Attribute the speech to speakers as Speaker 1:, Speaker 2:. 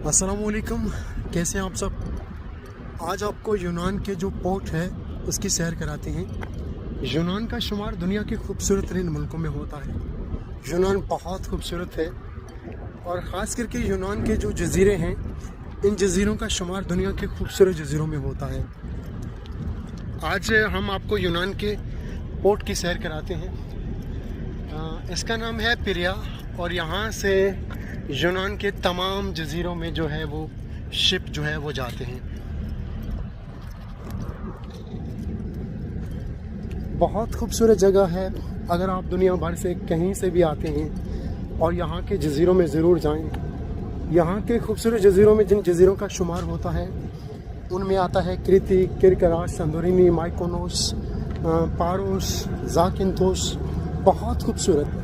Speaker 1: अस्सलामुअलैकुम, कैसे हैं आप सब। आज आपको यूनान के जो पोर्ट है उसकी सैर कराते हैं। यूनान का शुमार दुनिया के खूबसूरत तरीन मुल्कों में होता है। यूनान बहुत खूबसूरत है और ख़ास करके यूनान के जो जजीरे हैं, इन जजीरों का शुमार दुनिया के खूबसूरत जजीरों में होता है। आज हम आपको यूनान के पोर्ट की सैर कराते हैं। इसका नाम है पिरिया और यहाँ से यूनान के तमाम जजीरों में जो है वो शिप जो है वो जाते हैं। बहुत खूबसूरत जगह है। अगर आप दुनिया भर से कहीं से भी आते हैं और यहाँ के जजीरों में ज़रूर जाएं। यहाँ के खूबसूरत जजीरों में जिन जजीरों का शुमार होता है उनमें आता है क्रीति, किरकरास, संदोरिनी, माइकोनोस, पारोस, जाकिन्थोस। बहुत खूबसूरत